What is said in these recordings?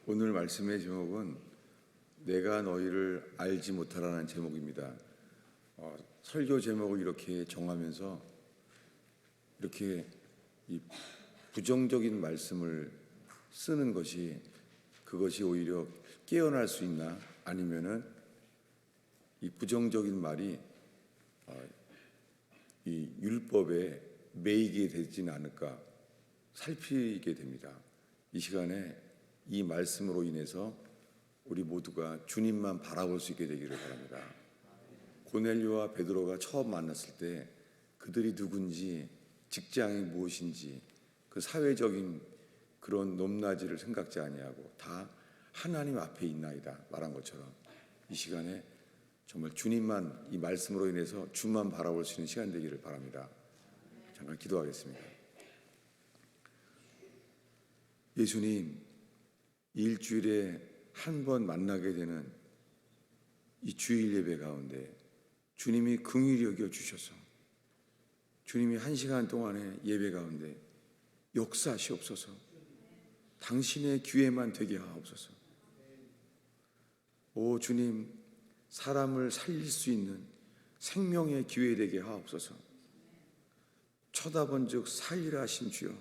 오늘 말씀의 제목은 내가 너희를 알지 못하라는 제목입니다. 설교 제목을 이렇게 정하면서 이렇게 이 부정적인 말씀을 쓰는 그것이 오히려 깨어날 수 있나, 아니면은 이 부정적인 말이 이 율법에 매이게 되지는 않을까 살피게 됩니다. 이 시간에 이 말씀으로 인해서 우리 모두가 주님만 바라볼 수 있게 되기를 바랍니다. 고넬료와 베드로가 처음 만났을 때 그들이 누군지, 직장이 무엇인지, 그 사회적인 그런 높낮이를 생각지 아니하고 다 하나님 앞에 있나이다 말한 것처럼 이 시간에 정말 주님만, 이 말씀으로 인해서 주만 바라볼 수 있는 시간 되기를 바랍니다. 잠깐 기도하겠습니다. 예수님, 일주일에 한 번 만나게 되는 이 주일 예배 가운데 주님이 긍휼히 여겨 주셔서 주님이 1시간 동안의 예배 가운데 역사하시옵소서. 당신의 기회만 되게 하옵소서. 오 주님, 사람을 살릴 수 있는 생명의 기회 되게 하옵소서. 쳐다본 즉 살리라 하신 주여,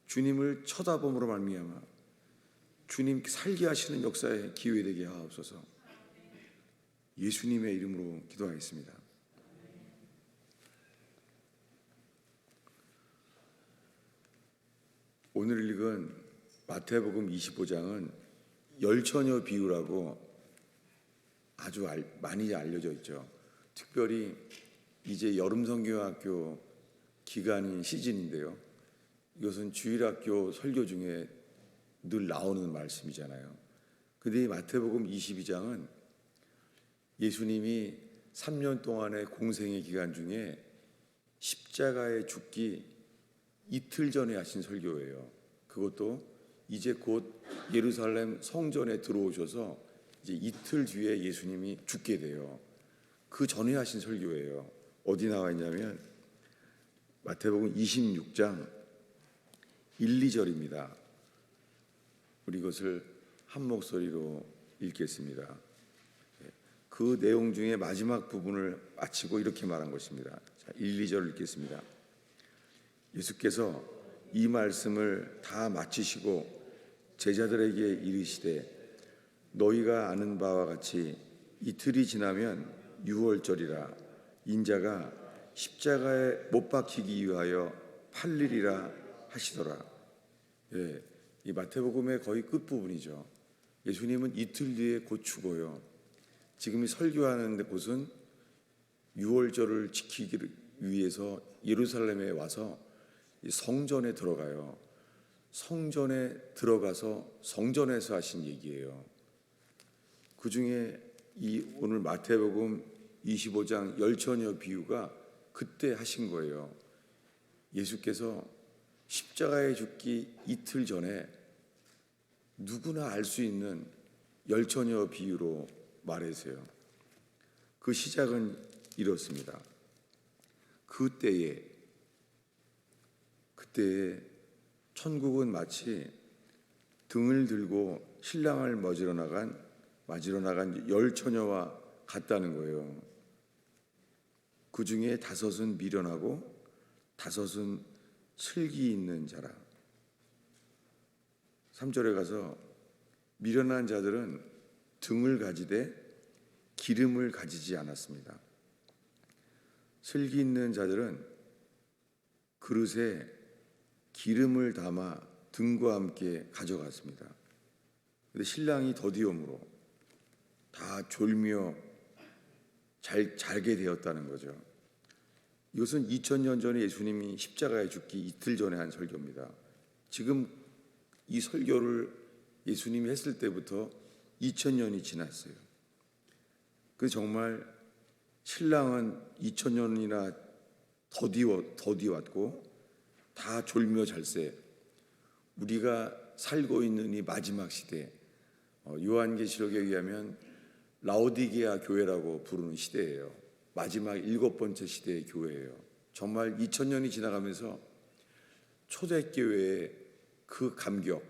주님을 쳐다봄으로 말미암아 주님 살게 하시는 역사의 기회 되게 하옵소서. 예수님의 이름으로 기도하겠습니다. 오늘 읽은 마태복음 25장은 열처녀 비유라고 아주 많이 알려져 있죠. 특별히 이제 여름 성경학교 기간인 시즌인데요. 이것은 주일학교 설교 중에 늘 나오는 말씀이잖아요. 근데 이 마태복음 22장은 예수님이 3년 동안의 공생의 기간 중에 십자가에 죽기 이틀 전에 하신 설교예요. 그것도 이제 곧 예루살렘 성전에 들어오셔서 이제 이틀 뒤에 예수님이 죽게 돼요. 그 전에 하신 설교예요. 어디 나와 있냐면 마태복음 26장 1, 2절입니다. 우리 이것을 한 목소리로 읽겠습니다. 그 내용 중에 마지막 부분을 마치고 이렇게 말한 것입니다. 1, 2절 읽겠습니다. 예수께서 이 말씀을 다 마치시고 제자들에게 이르시되 너희가 아는 바와 같이 이틀이 지나면 유월절이라 인자가 십자가에 못 박히기 위하여 팔리리라 하시더라. 이 마태복음의 거의 끝부분이죠. 예수님은 이틀 뒤에 곧 죽어요. 지금 이 설교하는 곳은 유월절을 지키기 위해서 예루살렘에 와서 성전에 들어가요. 성전에 들어가서 성전에서 하신 얘기예요. 그 중에 이 오늘 마태복음 25장 열처녀 비유가 그때 하신 거예요. 예수께서 십자가에 죽기 이틀 전에 누구나 알 수 있는 열처녀 비유로 말하세요. 그 시작은 이렇습니다. 그때에 천국은 마치 등을 들고 신랑을 맞으러 나간 열처녀와 같다는 거예요. 그 중에 5은 미련하고 5은 슬기 있는 자라. 3절에 가서 미련한 자들은 등을 가지되 기름을 가지지 않았습니다. 슬기 있는 자들은 그릇에 기름을 담아 등과 함께 가져갔습니다. 그런데 신랑이 더디움으로 다 졸며 잘게 되었다는 거죠. 이것은 2000년 전에 예수님이 십자가에 죽기 이틀 전에 한 설교입니다. 지금 이 설교를 예수님이 했을 때부터 2000년이 지났어요. 그래서 정말 신랑은 2000년이나 더디왔고 다 졸며 잘세. 우리가 살고 있는 이 마지막 시대, 요한계시록에 의하면 라오디게아 교회라고 부르는 시대예요. 마지막 7번째 시대의 교회예요. 정말 2000년이 지나가면서 초대교회의 그 감격,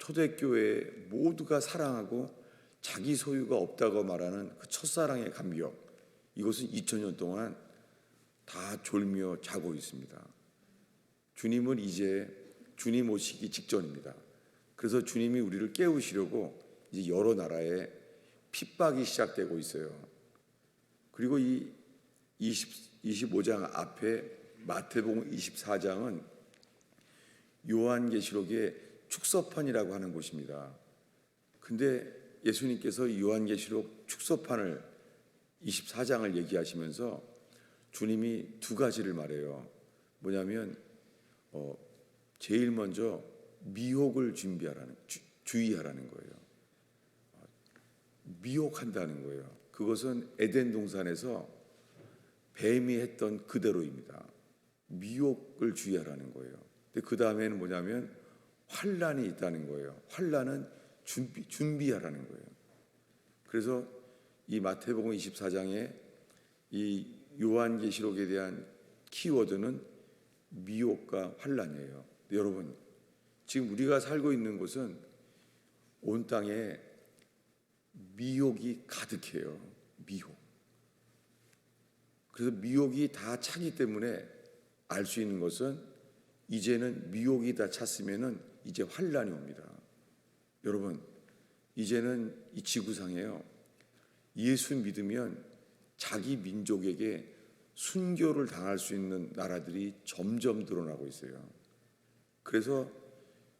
초대교회 모두가 사랑하고 자기 소유가 없다고 말하는 그 첫사랑의 감격, 이것은 2000년 동안 다 졸며 자고 있습니다. 주님은 이제 주님 오시기 직전입니다. 그래서 주님이 우리를 깨우시려고 이제 여러 나라에 핍박이 시작되고 있어요. 그리고 이 25장 앞에 마태복음 24장은 요한계시록의 축소판이라고 하는 곳입니다. 근데 예수님께서 요한계시록 축소판을 24장을 얘기하시면서 주님이 두 가지를 말해요. 뭐냐면 제일 먼저 미혹을 주의하라는 거예요. 미혹한다는 거예요. 그것은 에덴 동산에서 뱀이 했던 그대로입니다. 미혹을 주의하라는 거예요. 근데 그 다음에는 뭐냐면 환난이 있다는 거예요. 환난은 준비하라는 거예요. 그래서 이 마태복음 24장에 이 요한계시록에 대한 키워드는 미혹과 환난이에요. 여러분, 지금 우리가 살고 있는 곳은 온 땅에 미혹이 가득해요. 미혹. 그래서 미혹이 다 차기 때문에 알 수 있는 것은 이제는 미혹이 다 찼으면은 이제 환난이 옵니다. 여러분, 이제는 이 지구상에요, 예수 믿으면 자기 민족에게 순교를 당할 수 있는 나라들이 점점 늘어나고 있어요. 그래서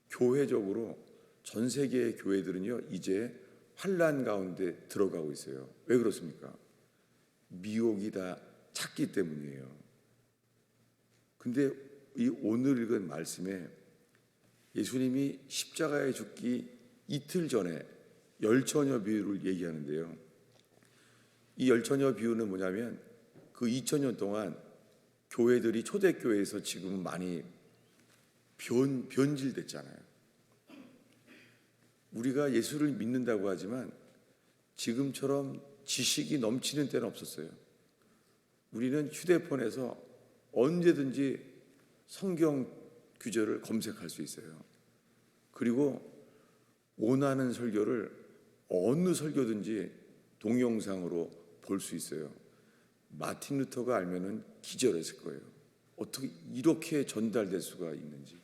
교회적으로 전 세계의 교회들은요, 이제 환난 가운데 들어가고 있어요. 왜 그렇습니까? 미혹이 다 찼기 때문이에요. 근데 이 오늘 읽은 말씀에 예수님이 십자가에 죽기 이틀 전에 열처녀 비유를 얘기하는데요. 이 열처녀 비유는 뭐냐면 그 2000년 동안 교회들이 초대교회에서 지금 많이 변질됐잖아요. 우리가 예수를 믿는다고 하지만 지금처럼 지식이 넘치는 때는 없었어요. 우리는 휴대폰에서 언제든지 성경 구절을 검색할 수 있어요. 그리고 원하는 설교를 어느 설교든지 동영상으로 볼 수 있어요. 마틴 루터가 알면은 기절했을 거예요. 어떻게 이렇게 전달될 수가 있는지.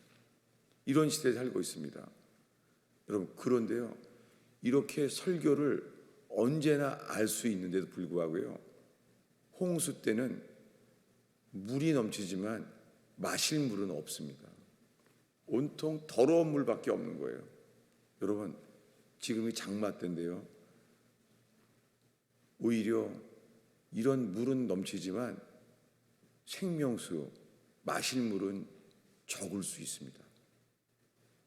이런 시대에 살고 있습니다. 여러분, 그런데요, 이렇게 설교를 언제나 알 수 있는데도 불구하고요, 홍수 때는 물이 넘치지만 마실 물은 없습니다. 온통 더러운 물밖에 없는 거예요. 여러분, 지금이 장마 때인데요, 오히려 이런 물은 넘치지만 생명수, 마실 물은 적을 수 있습니다.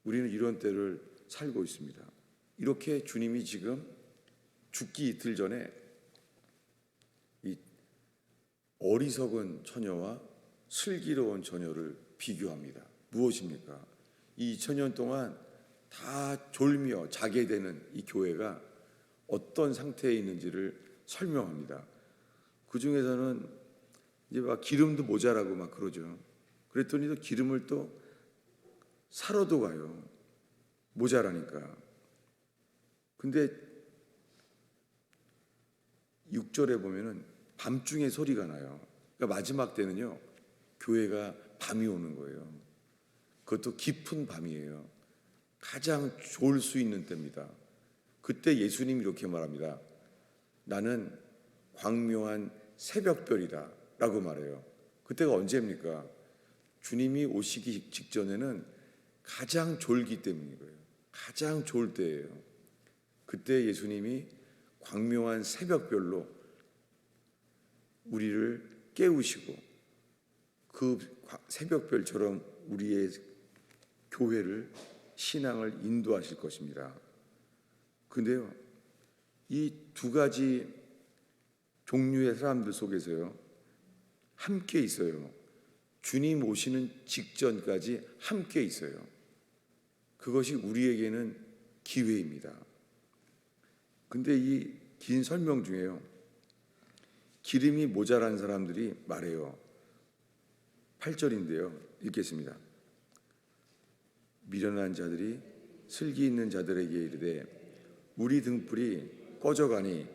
우리는 이런 때를 살고 있습니다. 이렇게 주님이 지금 죽기 이틀 전에 이 어리석은 처녀와 슬기로운 처녀를 비교합니다. 무엇입니까? 이 2000년 동안 다 졸며 자게 되는 이 교회가 어떤 상태에 있는지를 설명합니다. 그 중에서는 이제 막 기름도 모자라고 막 그러죠. 그랬더니 또 기름을 또 사러도 가요. 모자라니까. 근데 6절에 보면은 밤중에 소리가 나요. 그러니까 마지막 때는요, 교회가 밤이 오는 거예요. 그것도 깊은 밤이에요. 가장 좋을 수 있는 때입니다. 그때 예수님이 이렇게 말합니다. 나는 광명한 새벽별이다 라고 말해요. 그때가 언제입니까? 주님이 오시기 직전에는 가장 졸기 때문인 거예요. 가장 좋을 때예요. 그때 예수님이 광명한 새벽별로 우리를 깨우시고 그 새벽별처럼 우리의 교회를, 신앙을 인도하실 것입니다. 근데요, 이 두 가지 종류의 사람들 속에서요, 함께 있어요. 주님 오시는 직전까지 함께 있어요. 그것이 우리에게는 기회입니다. 근데 이 긴 설명 중에요, 기름이 모자란 사람들이 말해요. 8절인데요. 읽겠습니다. 미련한 자들이 슬기 있는 자들에게 이르되 우리 등불이 꺼져가니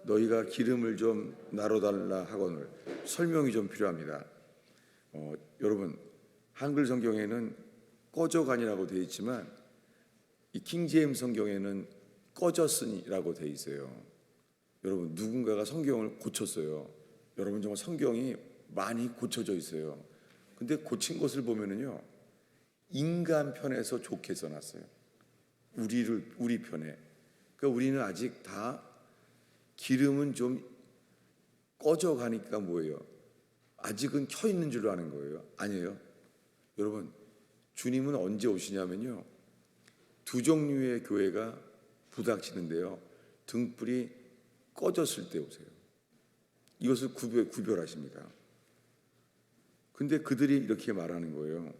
너희가 기름을 좀 나눠달라 하거늘. 설명이 좀 필요합니다. 여러분, 한글 성경에는 꺼져가니라고 되어 있지만 이 킹제임스 성경에는 꺼졌으니라고 되어 있어요. 여러분, 누군가가 성경을 고쳤어요. 여러분, 정말 성경이 많이 고쳐져 있어요. 근데 고친 것을 보면은요, 인간 편에서 좋게 써놨어요. 우리 편에. 그러니까 우리는 아직 다 기름은 좀 꺼져가니까 뭐예요? 아직은 켜 있는 줄로 아는 거예요. 아니에요. 여러분, 주님은 언제 오시냐면요, 두 종류의 교회가 부닥치는데요, 등불이 꺼졌을 때 오세요. 이것을 구별하십니다. 근데 그들이 이렇게 말하는 거예요.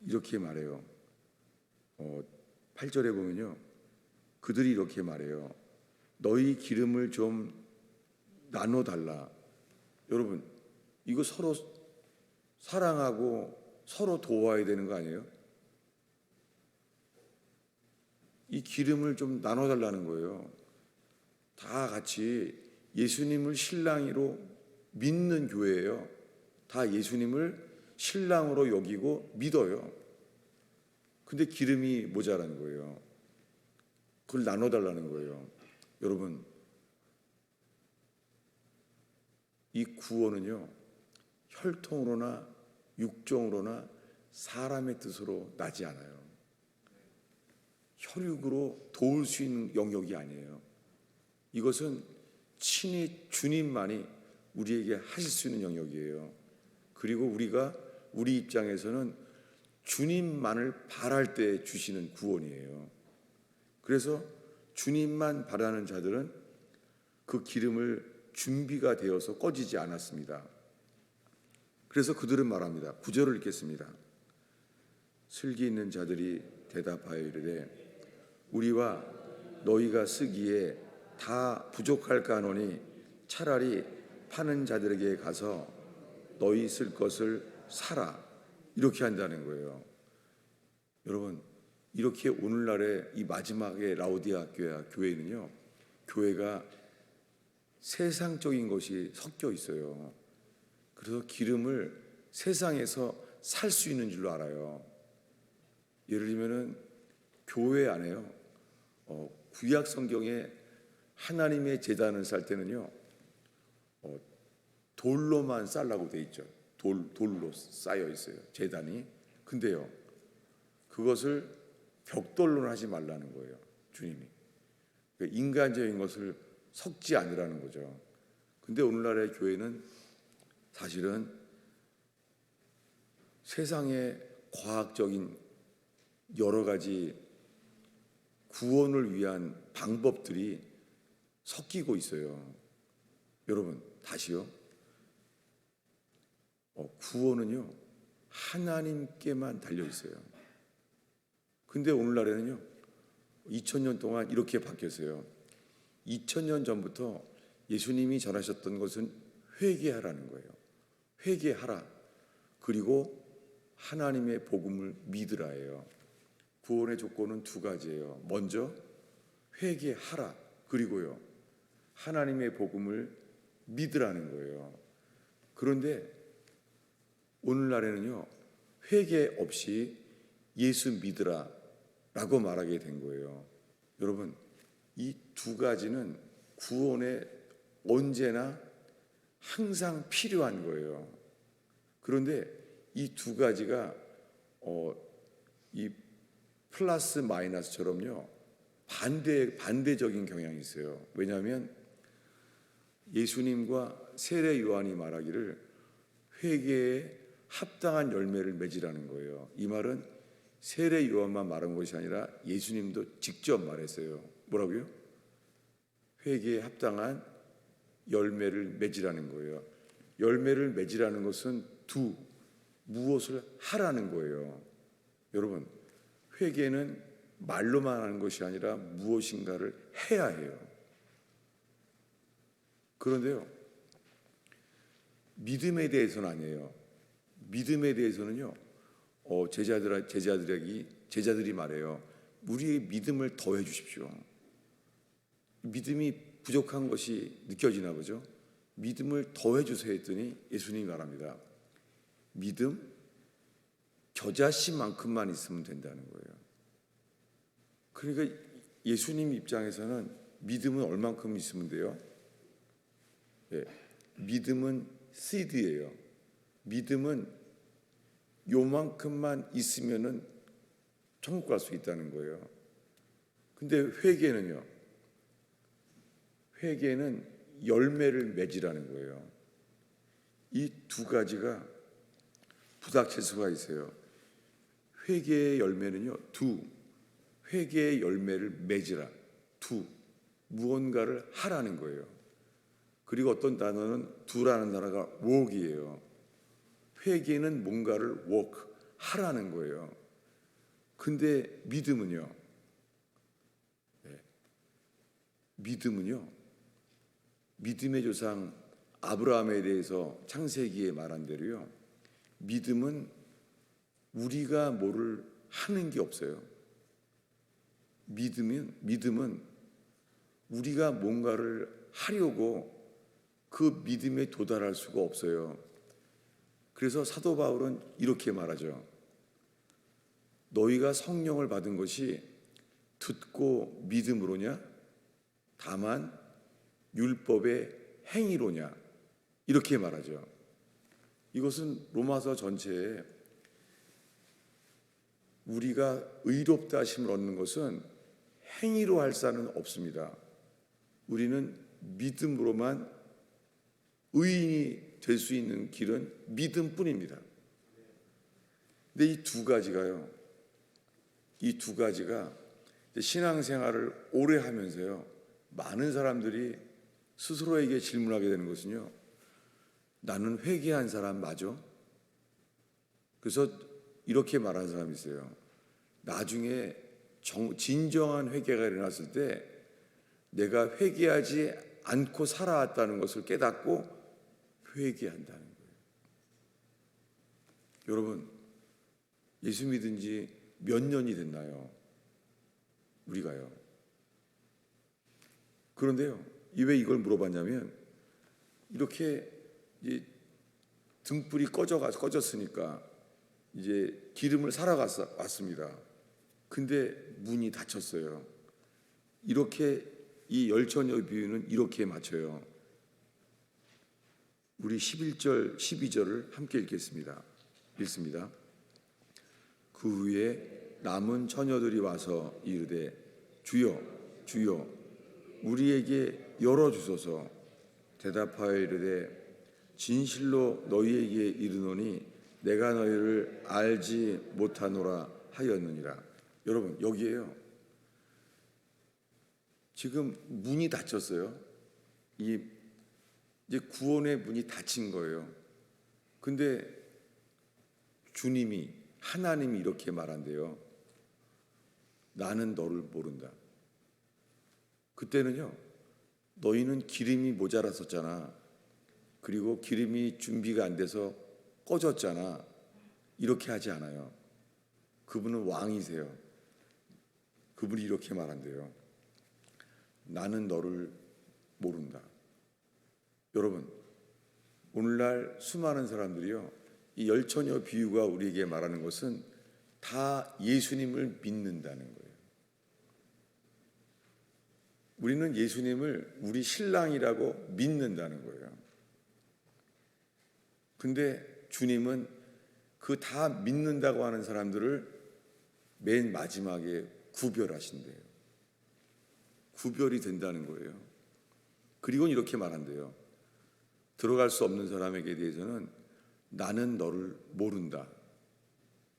이렇게 말해요. 8절에 보면요, 그들이 이렇게 말해요. 너희 기름을 좀 나눠달라. 여러분, 이거 서로 사랑하고 서로 도와야 되는 거 아니에요? 이 기름을 좀 나눠달라는 거예요. 다 같이 예수님을 신랑으로 믿는 교회예요. 다 예수님을 신랑으로 여기고 믿어요. 근데 기름이 모자라는 거예요. 그걸 나눠달라는 거예요. 여러분, 이 구원은요, 혈통으로나 육정으로나 사람의 뜻으로 나지 않아요. 혈육으로 도울 수 있는 영역이 아니에요. 이것은 친히 주님만이 우리에게 하실 수 있는 영역이에요. 그리고 우리 입장에서는 주님만을 바랄 때 주시는 구원이에요. 그래서 주님만 바라는 자들은 그 기름을 준비가 되어서 꺼지지 않았습니다. 그래서 그들은 말합니다. 9절을 읽겠습니다. 슬기 있는 자들이 대답하여 이르되 우리와 너희가 쓰기에 다 부족할까 하노니 차라리 파는 자들에게 가서 너희 쓸 것을 사라. 이렇게 한다는 거예요. 여러분, 이렇게 오늘날의 이 마지막의 라오디아 교회는요, 교회가 세상적인 것이 섞여 있어요. 그래서 기름을 세상에서 살 수 있는 줄로 알아요. 예를 들면은 교회 안에요, 구약 성경에 하나님의 제단을 쌀 때는요, 돌로만 쌀라고 돼 있죠. 돌로 쌓여 있어요, 제단이. 근데요, 그것을 벽돌로는 하지 말라는 거예요, 주님이. 인간적인 것을 섞지 않으라는 거죠. 근데 오늘날의 교회는 사실은 세상의 과학적인 여러 가지 구원을 위한 방법들이 섞이고 있어요. 여러분, 다시요. 구원은요, 하나님께만 달려 있어요. 근데 오늘날에는요, 2000년 동안 이렇게 바뀌었어요. 2000년 전부터 예수님이 전하셨던 것은 회개하라는 거예요. 회개하라. 그리고 하나님의 복음을 믿으라예요. 구원의 조건은 두 가지예요. 먼저 회개하라. 그리고요, 하나님의 복음을 믿으라는 거예요. 그런데 오늘날에는요, 회개 없이 예수 믿으라 라고 말하게 된 거예요. 여러분, 이 두 가지는 구원에 언제나 항상 필요한 거예요. 그런데 이 두 가지가 이 플러스 마이너스처럼요, 반대적인 경향이 있어요. 왜냐하면 예수님과 세례 요한이 말하기를 회개에 합당한 열매를 맺으라는 거예요. 이 말은 세례 요한만 말한 것이 아니라 예수님도 직접 말했어요. 뭐라고요? 회개에 합당한 열매를 맺으라는 거예요. 열매를 맺으라는 것은 무엇을 하라는 거예요. 여러분, 회개는 말로만 하는 것이 아니라 무엇인가를 해야 해요. 그런데요, 믿음에 대해서는 아니에요. 믿음에 대해서는요, 제자들이 말해요. 우리의 믿음을 더해 주십시오. 믿음이 부족한 것이 느껴지나 보죠. 믿음을 더해 주세요 했더니 예수님이 말합니다. 믿음 겨자씨만큼만 있으면 된다는 거예요. 그러니까 예수님 입장에서는 믿음은 얼만큼 있으면 돼요? 예, 믿음은 씨드예요. 믿음은 요만큼만 있으면은 천국 갈 수 있다는 거예요. 근데 회개는요? 회개는 열매를 맺으라는 거예요. 이 두 가지가 부닥칠 수가 있어요. 회개의 열매는요, 회개의 열매를 맺으라. 무언가를 하라는 거예요. 그리고 어떤 단어는 두라는 단어가 walk이에요. 회개는 뭔가를 walk, 하라는 거예요. 근데 믿음은요, 믿음의 조상 아브라함에 대해서 창세기에 말한 대로요, 믿음은 우리가 뭐를 하는 게 없어요. 믿음은 우리가 뭔가를 하려고 그 믿음에 도달할 수가 없어요. 그래서 사도 바울은 이렇게 말하죠. 너희가 성령을 받은 것이 듣고 믿음으로냐? 다만 율법의 행위로냐? 이렇게 말하죠. 이것은 로마서 전체에 우리가 의롭다 하심을 얻는 것은 행위로 할 사는 없습니다. 우리는 믿음으로만 의인이 될 수 있는 길은 믿음뿐입니다. 근데 이 두 가지가 신앙생활을 오래 하면서요, 많은 사람들이 스스로에게 질문하게 되는 것은요, 나는 회개한 사람 맞아? 그래서 이렇게 말하는 사람이 있어요. 나중에 진정한 회개가 일어났을 때 내가 회개하지 않고 살아왔다는 것을 깨닫고 회개한다는 거예요. 여러분, 예수 믿은 지 몇 년이 됐나요? 우리가요. 그런데요, 왜 이걸 물어봤냐면, 이렇게 등불이 꺼졌으니까 이제 기름을 사러 왔습니다. 근데 문이 닫혔어요. 이렇게 이 열처녀 비유는 이렇게 맞춰요. 우리 11절, 12절을 함께 읽겠습니다. 읽습니다. 그 후에 남은 처녀들이 와서 이르되 주여, 주여, 우리에게 열어주소서. 대답하여 이르되 진실로 너희에게 이르노니 내가 너희를 알지 못하노라 하였느니라. 여러분, 여기에요. 지금 문이 닫혔어요. 이제 구원의 문이 닫힌 거예요. 근데 하나님이 이렇게 말한대요. 나는 너를 모른다. 그때는요, 너희는 기름이 모자랐었잖아. 그리고 기름이 준비가 안 돼서 꺼졌잖아. 이렇게 하지 않아요. 그분은 왕이세요. 그분이 이렇게 말한대요. 나는 너를 모른다. 여러분, 오늘날 수많은 사람들이요, 이 열처녀 비유가 우리에게 말하는 것은 다 예수님을 믿는다는 거예요. 우리는 예수님을 우리 신랑이라고 믿는다는 거예요. 근데 주님은 그 다 믿는다고 하는 사람들을 맨 마지막에 구별하신대요. 구별이 된다는 거예요. 그리고 이렇게 말한대요. 들어갈 수 없는 사람에게 대해서는 나는 너를 모른다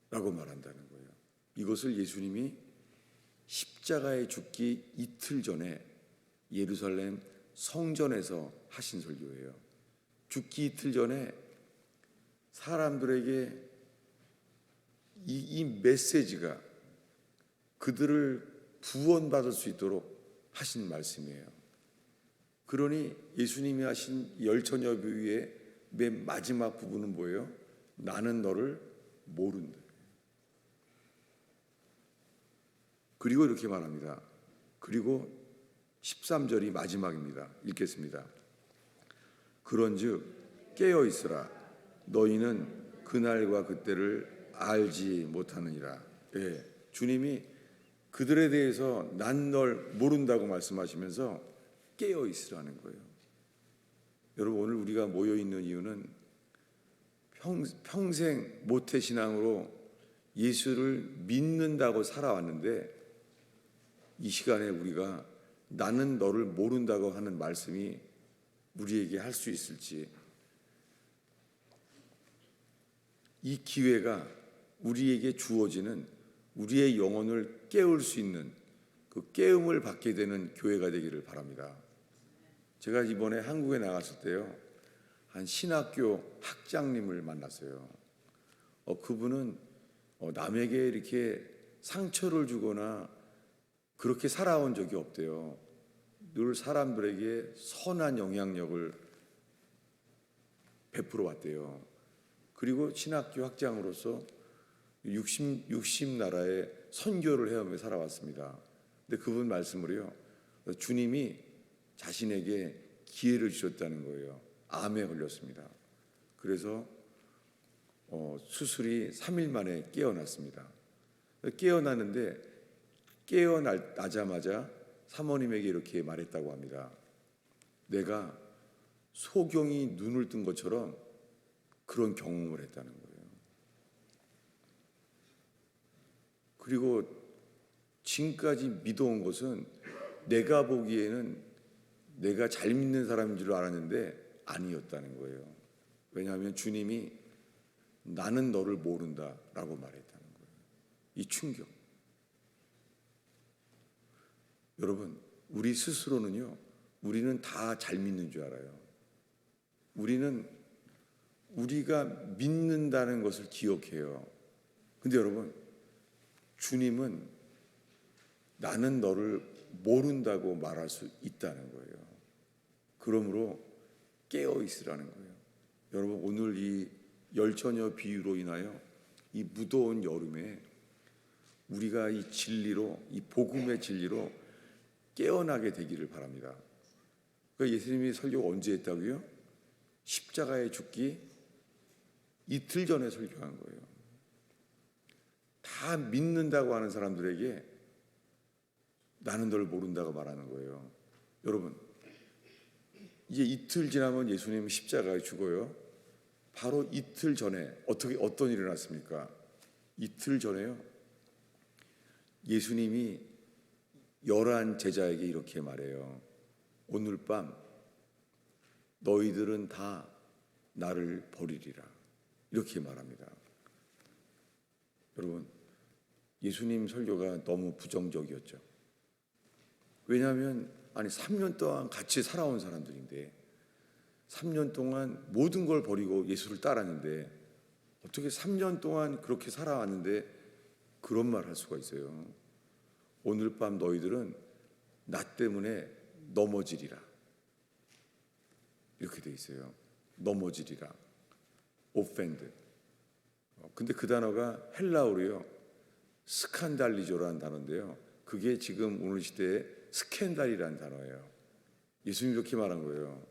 라고 말한다는 거예요. 이것을 예수님이 십자가에 죽기 이틀 전에 예루살렘 성전에서 하신 설교예요. 죽기 이틀 전에 사람들에게 이 메시지가 그들을 구원받을 수 있도록 하신 말씀이에요. 그러니 예수님이 하신 열처녀 비유의 맨 마지막 부분은 뭐예요? 나는 너를 모른다. 그리고 이렇게 말합니다. 그리고 13절이 마지막입니다. 읽겠습니다. 그런즉 깨어 있으라. 너희는 그날과 그때를 알지 못하느니라. 예, 주님이 그들에 대해서 난 널 모른다고 말씀하시면서 깨어 있으라는 거예요. 여러분, 오늘 우리가 모여 있는 이유는 평생 모태신앙으로 예수를 믿는다고 살아왔는데, 이 시간에 우리가 나는 너를 모른다고 하는 말씀이 우리에게 할 수 있을지, 이 기회가 우리에게 주어지는 우리의 영혼을 깨울 수 있는 그 깨움을 받게 되는 교회가 되기를 바랍니다. 제가 이번에 한국에 나갔을 때요, 한 신학교 학장님을 만났어요. 그분은 남에게 이렇게 상처를 주거나 그렇게 살아온 적이 없대요. 늘 사람들에게 선한 영향력을 베풀어 왔대요. 그리고 신학교 학장으로서 60 나라에 선교를 해오며 살아왔습니다. 근데 그분 말씀으로요, 주님이 자신에게 기회를 주셨다는 거예요. 암에 걸렸습니다. 그래서 수술이 3일 만에 깨어났습니다. 깨어났는데 깨어나자마자 사모님에게 이렇게 말했다고 합니다. 내가 소경이 눈을 뜬 것처럼 그런 경험을 했다는 거예요. 그리고 지금까지 믿어온 것은 내가 보기에는 내가 잘 믿는 사람인 줄 알았는데 아니었다는 거예요. 왜냐하면 주님이 나는 너를 모른다라고 말했다는 거예요. 이 충격. 여러분, 우리 스스로는요, 우리는 다 잘 믿는 줄 알아요. 우리는 우리가 믿는다는 것을 기억해요. 근데 여러분, 주님은 나는 너를 모른다고 말할 수 있다는 거예요. 그러므로 깨어 있으라는 거예요. 여러분, 오늘 이 열처녀 비유로 인하여 이 무더운 여름에 우리가 이 진리로, 이 복음의 진리로 깨어나게 되기를 바랍니다. 그러니까 예수님이 설교가 언제 했다고요? 십자가에 죽기 이틀 전에 설교한 거예요. 다 믿는다고 하는 사람들에게 나는 널 모른다고 말하는 거예요. 여러분, 이제 이틀 지나면 예수님은 십자가에 죽어요. 바로 이틀 전에 어떤 일이 일어났습니까? 이틀 전에요, 예수님이 11 제자에게 이렇게 말해요. 오늘 밤 너희들은 다 나를 버리리라. 이렇게 말합니다. 여러분, 예수님 설교가 너무 부정적이었죠. 왜냐하면 3년 동안 같이 살아온 사람들인데, 3년 동안 모든 걸 버리고 예수를 따랐는데 어떻게 3년 동안 그렇게 살아왔는데 그런 말 할 수가 있어요. 오늘 밤 너희들은 나 때문에 넘어지리라. 이렇게 돼 있어요. 넘어지리라. offend. 근데 그 단어가 헬라어로요, 스칸달리조라는 단어인데요, 그게 지금 오늘 시대에 스캔달이라는 단어예요. 예수님이 이렇게 말한 거예요.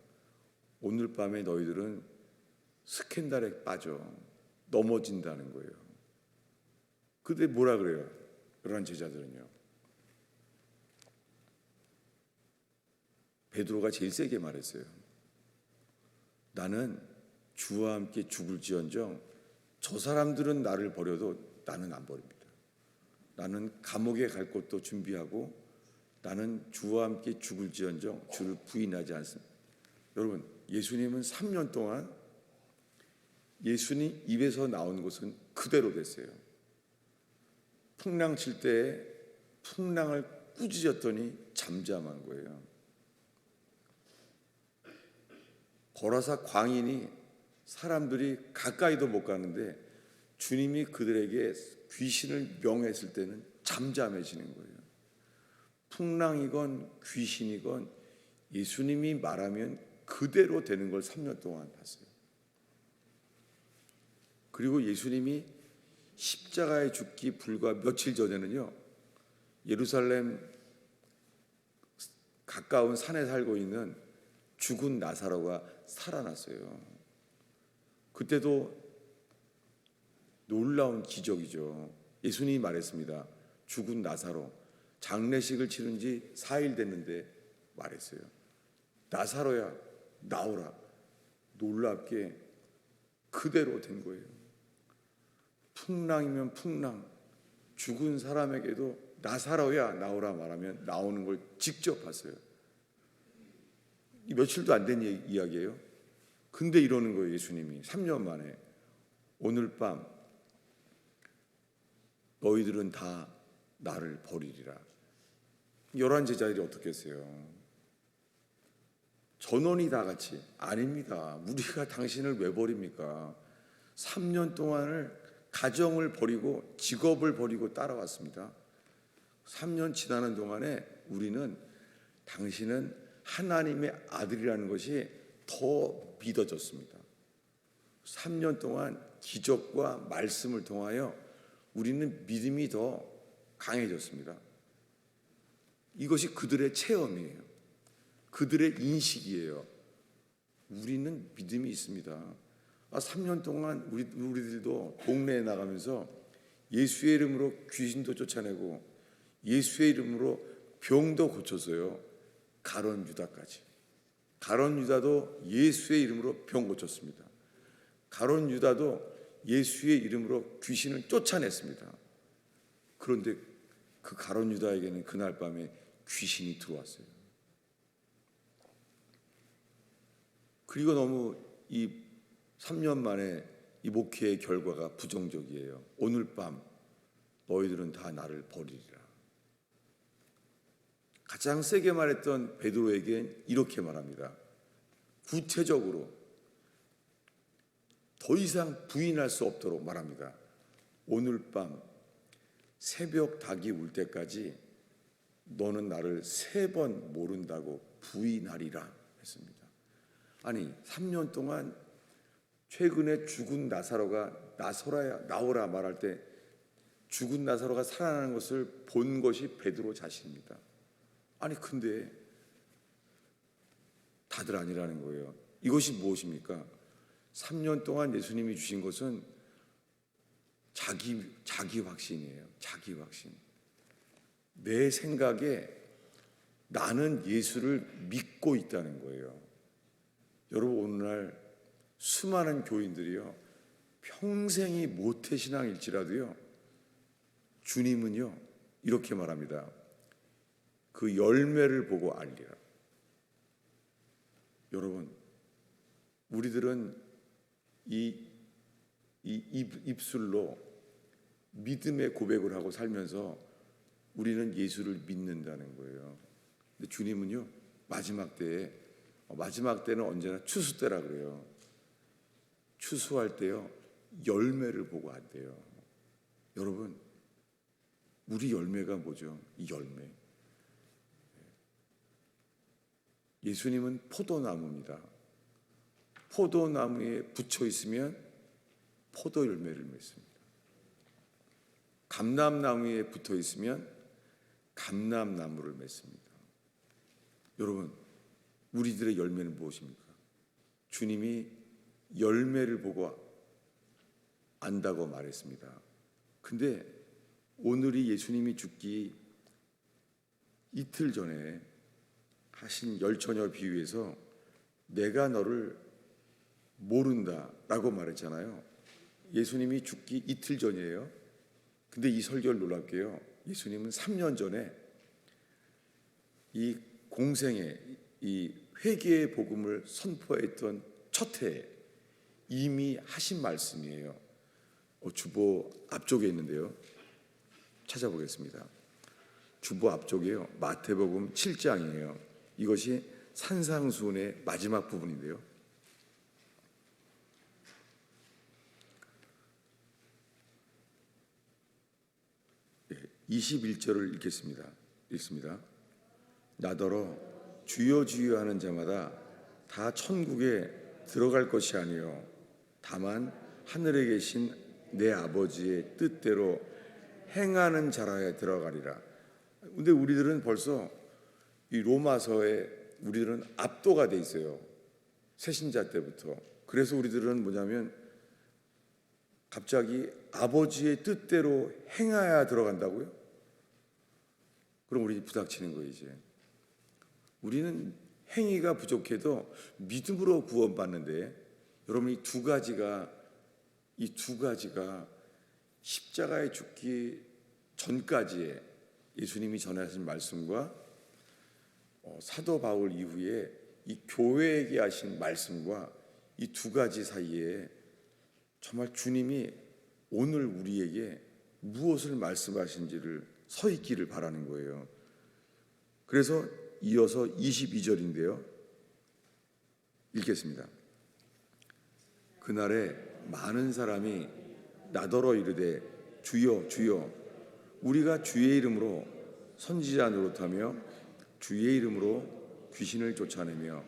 오늘 밤에 너희들은 스캔달에 빠져 넘어진다는 거예요. 근데 뭐라 그래요? 그런 제자들은요, 베드로가 제일 세게 말했어요. 나는 주와 함께 죽을지언정 저 사람들은 나를 버려도 나는 안 버립니다. 나는 감옥에 갈 것도 준비하고 나는 주와 함께 죽을지언정 주를 부인하지 않습니다. 여러분, 예수님은 3년 동안 예수님 입에서 나온 것은 그대로 됐어요. 풍랑 칠 때에 풍랑을 꾸짖었더니 잠잠한 거예요. 거라사 광인이 사람들이 가까이도 못 가는데 주님이 그들에게 귀신을 명했을 때는 잠잠해지는 거예요. 풍랑이건 귀신이건 예수님이 말하면 그대로 되는 걸 3년 동안 봤어요. 그리고 예수님이 십자가에 죽기 불과 며칠 전에는요, 예루살렘 가까운 산에 살고 있는 죽은 나사로가 살아났어요. 그때도 놀라운 기적이죠. 예수님이 말했습니다. 죽은 나사로, 장례식을 치른 지 4일 됐는데 말했어요. 나사로야, 나오라. 놀랍게 그대로 된 거예요. 풍랑이면 풍랑, 죽은 사람에게도 나사로야 나오라 말하면 나오는 걸 직접 봤어요. 며칠도 안 된 이야기예요. 근데 이러는 거예요. 예수님이 3년 만에 오늘 밤 너희들은 다 나를 버리리라. 11 제자들이 어떻게 했어요? 전원이 다 같이 아닙니다. 우리가 당신을 왜 버립니까? 3년 동안을 가정을 버리고 직업을 버리고 따라왔습니다. 3년 지나는 동안에 우리는 당신은 하나님의 아들이라는 것이 더 믿어졌습니다. 3년 동안 기적과 말씀을 통하여 우리는 믿음이 더 강해졌습니다. 이것이 그들의 체험이에요. 그들의 인식이에요. 우리는 믿음이 있습니다. 3년 동안 우리들도 동네에 나가면서 예수의 이름으로 귀신도 쫓아내고 예수의 이름으로 병도 고쳤어요. 가룟 유다까지. 가룟 유다도 예수의 이름으로 병 고쳤습니다. 가룟 유다도 예수의 이름으로 귀신을 쫓아냈습니다. 그런데 그 가룟 유다에게는 그날 밤에 귀신이 들어왔어요. 그리고 너무 이 3년 만에 이 목회의 결과가 부정적이에요. 오늘 밤 너희들은 다 나를 버리리라. 가장 세게 말했던 베드로에겐 이렇게 말합니다. 구체적으로 더 이상 부인할 수 없도록 말합니다. 오늘 밤 새벽 닭이 울 때까지 너는 나를 3번 모른다고 부인하리라 했습니다. 아니 3년 동안 최근에 죽은 나사로가 나오라 말할 때 죽은 나사로가 살아나는 것을 본 것이 베드로 자신입니다. 아니 근데 다들 아니라는 거예요. 이것이 무엇입니까? 3년 동안 예수님이 주신 것은 자기 확신이에요. 자기 확신. 내 생각에 나는 예수를 믿고 있다는 거예요. 여러분 오늘날 수많은 교인들이요 평생이 모태신앙일지라도요 주님은요 이렇게 말합니다. 그 열매를 보고 알리라. 여러분 우리들은 이 입술로 믿음의 고백을 하고 살면서 우리는 예수를 믿는다는 거예요. 근데 주님은요 마지막 때는 언제나 추수 때라 그래요. 추수할 때요 열매를 보고 한대요. 여러분 우리 열매가 뭐죠? 이 열매. 예수님은 포도나무입니다. 포도나무에 붙여 있으면 포도 열매를 맺습니다. 감람나무에 붙어 있으면 감람나무를 맺습니다. 여러분 우리들의 열매는 무엇입니까? 주님이 열매를 보고 안다고 말했습니다. 근데 오늘이 예수님이 죽기 이틀 전에 하신 열처녀 비유에서 내가 너를 모른다라고 말했잖아요. 예수님이 죽기 이틀 전이에요. 근데 이 설교를 놀랍게요. 예수님은 3년 전에 이 공생의 이 회개의 복음을 선포했던 첫 해에 이미 하신 말씀이에요. 주보 앞쪽에 있는데요. 찾아보겠습니다. 주보 앞쪽에요. 마태복음 7장이에요. 이것이 산상수훈의 마지막 부분인데요. 21절을 읽습니다. 나더러 주여 주여 하는 자마다 다 천국에 들어갈 것이 아니요 다만 하늘에 계신 내 아버지의 뜻대로 행하는 자라야 들어가리라. 근데 우리들은 벌써 이 로마서에 우리들은 압도가 돼 있어요. 새신자 때부터. 그래서 우리들은 뭐냐면 갑자기 아버지의 뜻대로 행해야 들어간다고요? 그럼 우리 부닥치는 거예요. 이제 우리는 행위가 부족해도 믿음으로 구원받는데, 여러분 이 두 가지가 십자가에 죽기 전까지의 예수님이 전하신 말씀과 사도 바울 이후에 이 교회에게 하신 말씀과 이 두 가지 사이에 정말 주님이 오늘 우리에게 무엇을 말씀하신지를 서 있기를 바라는 거예요. 그래서 이어서 22절인데요. 읽겠습니다. 그날에 많은 사람이 나더러 이르되 주여 주여 우리가 주의 이름으로 선지자 노릇하며 주의 이름으로 귀신을 쫓아내며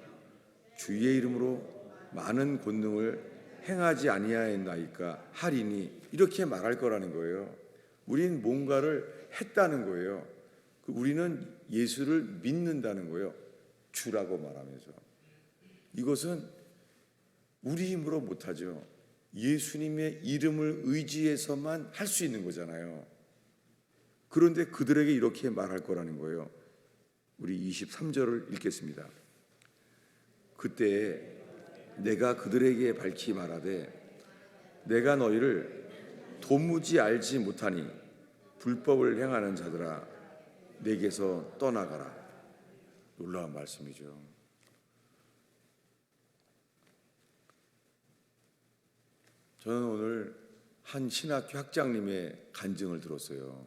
주의 이름으로 많은 권능을 행하지 아니하였나이까 하리니, 이렇게 말할 거라는 거예요. 우리는 뭔가를 했다는 거예요. 우리는 예수를 믿는다는 거예요. 주라고 말하면서. 이것은 우리 힘으로 못하죠. 예수님의 이름을 의지해서만 할 수 있는 거잖아요. 그런데 그들에게 이렇게 말할 거라는 거예요. 우리 23절을 읽겠습니다. 그때 내가 그들에게 밝히 말하되 내가 너희를 도무지 알지 못하니 불법을 행하는 자들아 내게서 떠나가라. 놀라운 말씀이죠. 저는 오늘 한 신학교 학장님의 간증을 들었어요.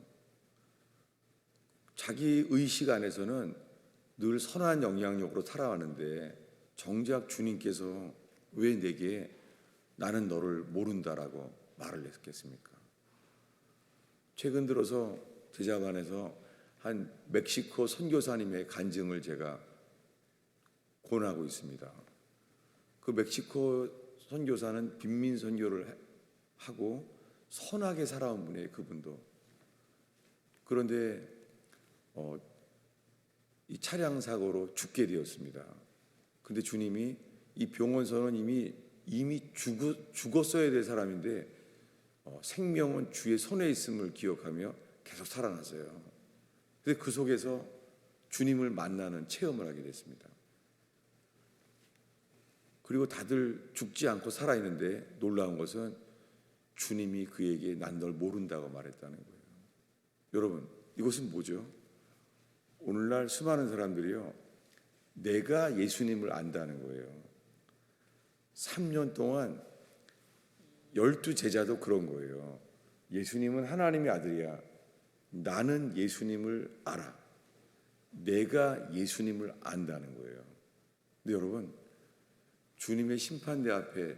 자기 의식 안에서는 늘 선한 영향력으로 살아왔는데 정작 주님께서 왜 내게 나는 너를 모른다라고 말을 했겠습니까? 최근 들어서 제자반에서 한 멕시코 선교사님의 간증을 제가 권하고 있습니다. 그 멕시코 선교사는 빈민 선교를 하고 선하게 살아온 분이에요. 그분도. 그런데 이 차량 사고로 죽게 되었습니다. 근데 주님이 이 병원서는 이미 죽었어야 될 사람인데 생명은 주의 손에 있음을 기억하며 계속 살아났어요. 근데 그 속에서 주님을 만나는 체험을 하게 됐습니다. 그리고 다들 죽지 않고 살아있는데 놀라운 것은 주님이 그에게 난 널 모른다고 말했다는 거예요. 여러분, 이것은 뭐죠? 오늘날 수많은 사람들이요, 내가 예수님을 안다는 거예요. 3년 동안 12제자도 그런 거예요. 예수님은 하나님의 아들이야. 나는 예수님을 알아. 내가 예수님을 안다는 거예요. 근데 여러분, 주님의 심판대 앞에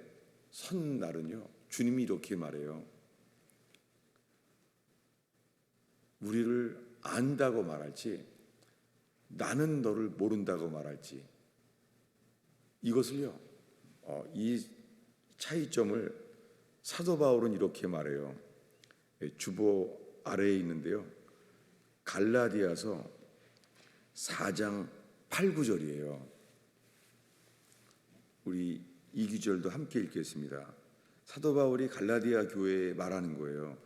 선 날은요, 주님이 이렇게 말해요. 우리를 안다고 말할지 나는 너를 모른다고 말할지, 이것을요, 이 차이점을 사도 바울은 이렇게 말해요. 주보 아래에 있는데요, 갈라디아서 4장 8, 9절이에요. 우리 이 구절도 함께 읽겠습니다. 사도 바울이 갈라디아 교회에 말하는 거예요.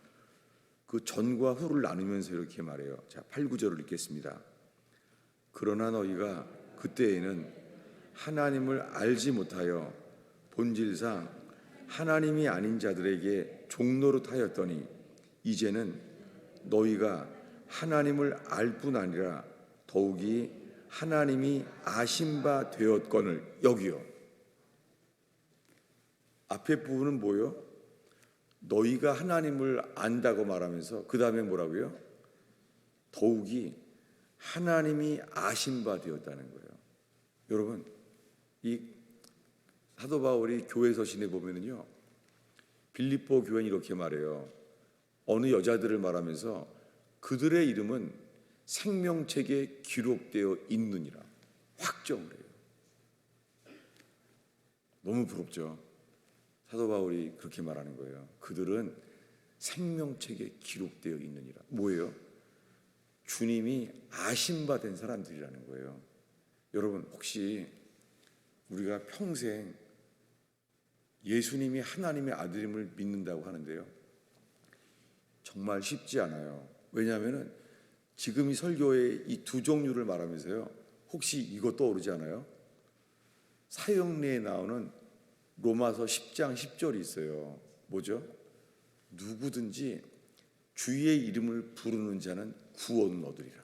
그 전과 후를 나누면서 이렇게 말해요. 자, 8, 9절을 읽겠습니다. 그러나 너희가 그때에는 하나님을 알지 못하여 본질상 하나님이 아닌 자들에게 종노릇하였더니 이제는 너희가 하나님을 알 뿐 아니라 더욱이 하나님이 아신 바 되었거늘 여기요. 앞에 부분은 뭐요? 너희가 하나님을 안다고 말하면서 그 다음에 뭐라고요? 더욱이 하나님이 아신 바 되었다는 거예요. 여러분, 이 사도 바울이 교회 서신에 보면은요, 빌립보 교회는 이렇게 말해요. 어느 여자들을 말하면서 그들의 이름은 생명책에 기록되어 있느니라 확정을 해요. 너무 부럽죠. 사도 바울이 그렇게 말하는 거예요. 그들은 생명책에 기록되어 있느니라. 뭐예요? 주님이 아심받은 사람들이라는 거예요. 여러분, 혹시 우리가 평생 예수님이 하나님의 아들임을 믿는다고 하는데요, 정말 쉽지 않아요. 왜냐하면 지금 이 설교의 이 두 종류를 말하면서요, 혹시 이거 떠오르지 않아요? 사형리에 나오는 로마서 10장 10절이 있어요. 뭐죠? 누구든지 주의 이름을 부르는 자는 구원을 얻으리라.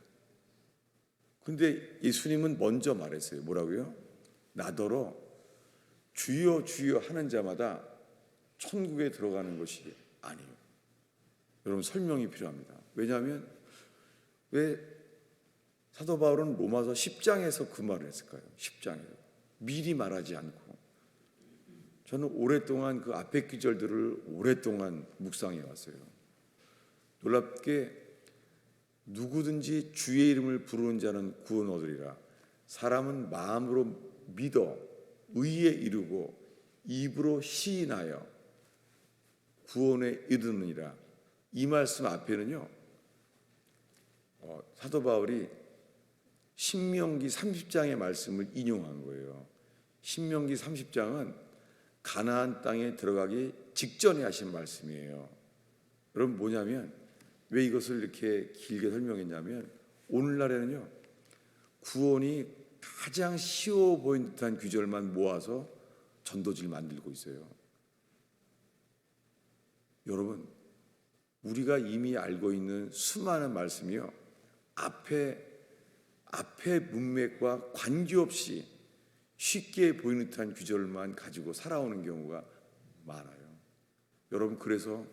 근데 예수님은 먼저 말했어요. 뭐라고요? 나더러 주여 주여 하는 자마다 천국에 들어가는 것이 아니에요. 여러분, 설명이 필요합니다. 왜냐하면 왜 사도 바울은 로마서 10장에서 그 말을 했을까요? 10장에서 미리 말하지 않고. 저는 오랫동안 그 앞에 구절들을 오랫동안 묵상해 왔어요. 놀랍게 누구든지 주의 이름을 부르는 자는 구원 얻으리라. 사람은 마음으로 믿어 의에 이르고 입으로 시인하여 구원에 이르느니라. 이 말씀 앞에는요, 사도 바울이 신명기 30장의 말씀을 인용한 거예요. 신명기 30장은 가나안 땅에 들어가기 직전에 하신 말씀이에요. 여러분, 뭐냐면 왜 이것을 이렇게 길게 설명했냐면, 오늘날에는요, 구원이 가장 쉬워 보이는 듯한 구절만 모아서 전도지를 만들고 있어요. 여러분, 우리가 이미 알고 있는 수많은 말씀이요, 앞에 문맥과 관계없이 쉽게 보이는 듯한 구절만 가지고 살아오는 경우가 많아요. 여러분, 그래서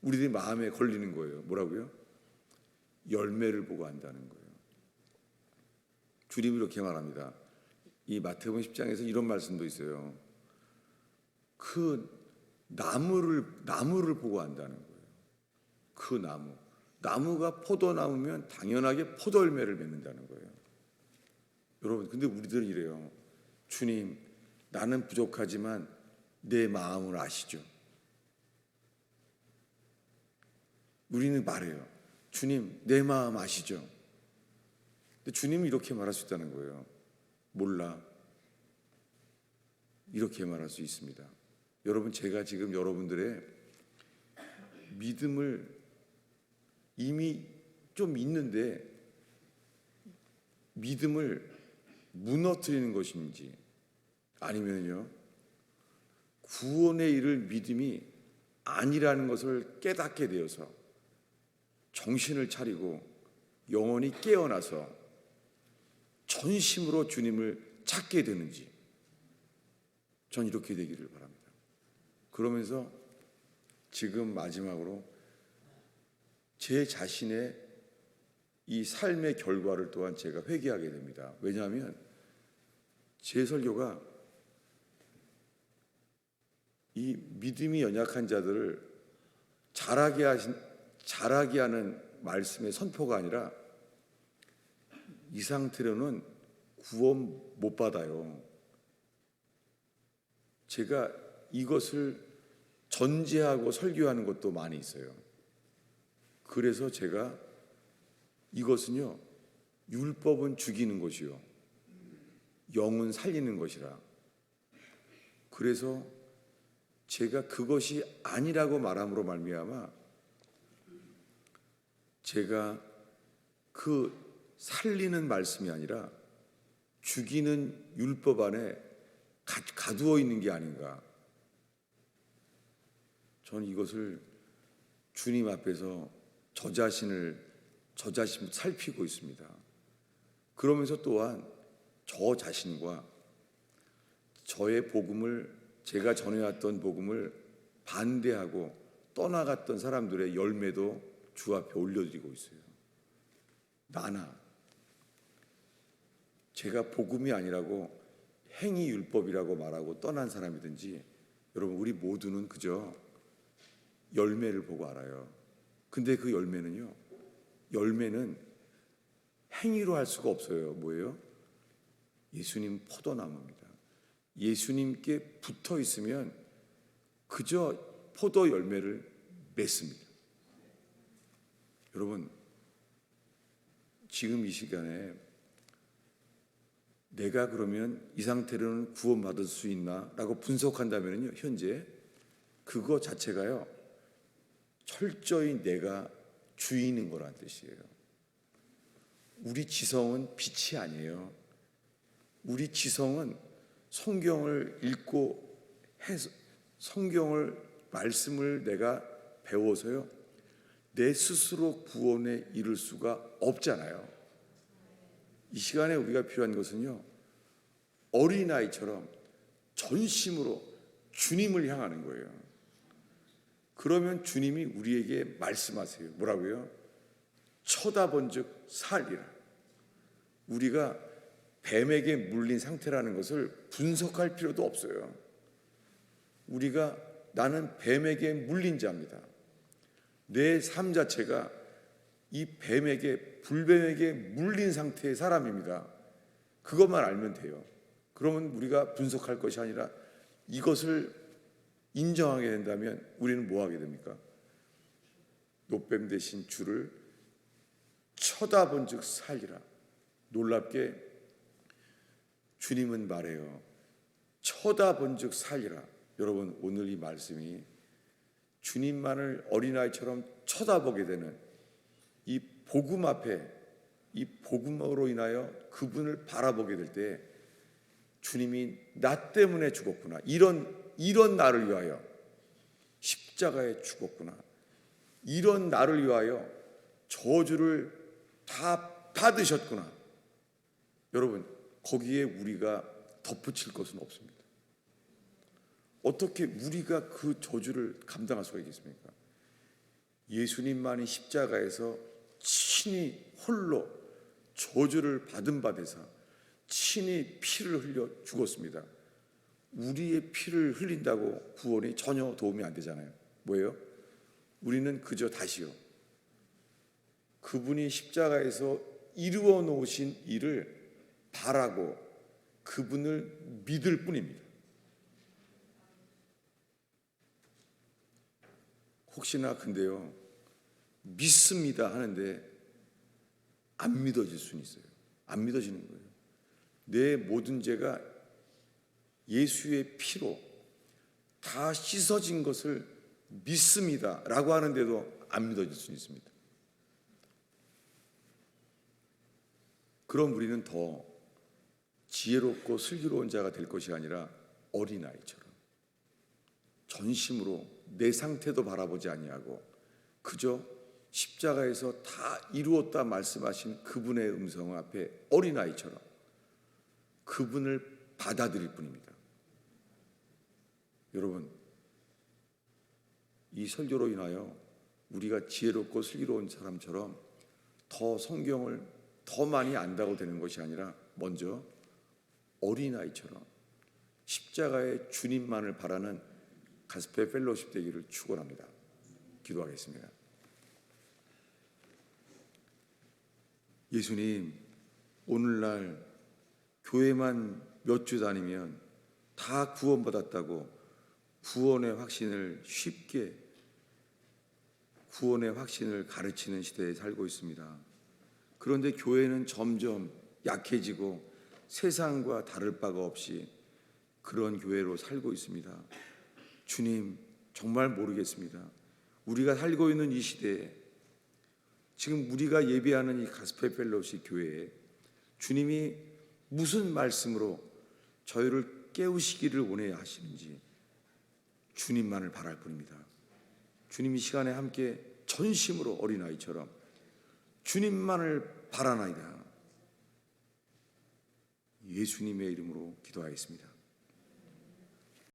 우리들이 마음에 걸리는 거예요. 뭐라고요? 열매를 보고 한다는 거예요. 주님이 이렇게 말합니다. 이 마태복음 10장에서 이런 말씀도 있어요. 그 나무를 보고 한다는 거예요. 그 나무가 포도나무면 당연하게 포도 열매를 맺는다는 거예요. 여러분, 근데 우리들은 이래요. 주님, 나는 부족하지만 내 마음을 아시죠? 우리는 말해요. 주님, 내 마음 아시죠? 근데 주님이 이렇게 말할 수 있다는 거예요. 몰라. 이렇게 말할 수 있습니다. 여러분, 제가 지금 여러분들의 믿음을 이미 좀 있는데 믿음을 무너뜨리는 것인지, 아니면요, 구원의 일을 믿음이 아니라는 것을 깨닫게 되어서 정신을 차리고 영혼이 깨어나서 전심으로 주님을 찾게 되는지, 전 이렇게 되기를 바랍니다. 그러면서 지금 마지막으로 제 자신의 이 삶의 결과를 또한 제가 회개하게 됩니다. 왜냐하면 제 설교가 이 믿음이 연약한 자들을 자라게 하는 말씀의 선포가 아니라, 이 상태로는 구원 못 받아요. 제가 이것을 전제하고 설교하는 것도 많이 있어요. 그래서 제가 이것은요, 율법은 죽이는 것이요 영은 살리는 것이라. 그래서 제가 그것이 아니라고 말함으로 말미암아 제가 그 살리는 말씀이 아니라 죽이는 율법 안에 가두어 있는 게 아닌가. 저는 이것을 주님 앞에서 저 자신을 살피고 있습니다. 그러면서 또한 저 자신과 저의 복음을, 제가 전해왔던 복음을 반대하고 떠나갔던 사람들의 열매도 주 앞에 올려드리고 있어요. 제가 복음이 아니라고 행위 율법이라고 말하고 떠난 사람이든지, 여러분, 우리 모두는 그저 열매를 보고 알아요. 근데 그 열매는 행위로 할 수가 없어요. 뭐예요? 예수님 포도나무입니다. 예수님께 붙어 있으면 그저 포도 열매를 맺습니다. 여러분, 지금 이 시간에 내가 그러면 이 상태로는 구원받을 수 있나? 라고 분석한다면요, 현재 그거 자체가요, 철저히 내가 주인인 거란 뜻이에요. 우리 지성은 빛이 아니에요. 우리 지성은 성경을 읽고 해서 성경을 말씀을 내가 배워서요, 내 스스로 구원에 이를 수가 없잖아요. 이 시간에 우리가 필요한 것은요, 어린아이처럼 전심으로 주님을 향하는 거예요. 그러면 주님이 우리에게 말씀하세요. 뭐라고요? 쳐다본 즉 살리라. 우리가 뱀에게 물린 상태라는 것을 분석할 필요도 없어요. 우리가 나는 뱀에게 물린 자입니다. 내 삶 자체가 이 뱀에게, 불뱀에게 물린 상태의 사람입니다. 그것만 알면 돼요. 그러면 우리가 분석할 것이 아니라 이것을 인정하게 된다면 우리는 뭐 하게 됩니까? 노뱀 대신 주를 쳐다본 즉 살리라. 놀랍게 주님은 말해요. 쳐다본 즉 살리라. 여러분, 오늘 이 말씀이 주님만을 어린아이처럼 쳐다보게 되는 이 복음 앞에, 이 복음으로 인하여 그분을 바라보게 될 때 주님이 나 때문에 죽었구나, 이런 나를 위하여 십자가에 죽었구나, 이런 나를 위하여 저주를 다 받으셨구나. 여러분, 거기에 우리가 덧붙일 것은 없습니다. 어떻게 우리가 그 저주를 감당할 수가 있겠습니까? 예수님만이 십자가에서 친히 홀로 저주를 받은 바 되사 친히 피를 흘려 죽었습니다. 우리의 피를 흘린다고 구원이 전혀 도움이 안 되잖아요. 뭐예요? 우리는 그저 다시요, 그분이 십자가에서 이루어 놓으신 일을 바라고 그분을 믿을 뿐입니다. 혹시나 근데요, 믿습니다 하는데 안 믿어질 수는 있어요. 안 믿어지는 거예요. 내 모든 죄가 예수의 피로 다 씻어진 것을 믿습니다 라고 하는데도 안 믿어질 수는 있습니다. 그럼 우리는 더 지혜롭고 슬기로운 자가 될 것이 아니라 어린아이처럼 전심으로 내 상태도 바라보지 아니하고 그저 십자가에서 다 이루었다 말씀하신 그분의 음성 앞에 어린아이처럼 그분을 받아들일 뿐입니다. 여러분, 이 설교로 인하여 우리가 지혜롭고 슬기로운 사람처럼 더 성경을 더 많이 안다고 되는 것이 아니라 먼저 어린아이처럼 십자가의 주님만을 바라는 가스펠 펠로십 되기를 축원합니다. 기도하겠습니다. 예수님, 오늘날 교회만 몇 주 다니면 다 구원받았다고 구원의 확신을 쉽게 구원의 확신을 가르치는 시대에 살고 있습니다. 그런데 교회는 점점 약해지고 세상과 다를 바가 없이 그런 교회로 살고 있습니다. 주님, 정말 모르겠습니다. 우리가 살고 있는 이 시대에 지금 우리가 예배하는 이 가스펠 펠로십 교회에 주님이 무슨 말씀으로 저희를 깨우시기를 원해야 하시는지 주님만을 바랄 뿐입니다. 주님, 이 시간에 함께 전심으로 어린아이처럼 주님만을 바라나이다. 예수님의 이름으로 기도하겠습니다.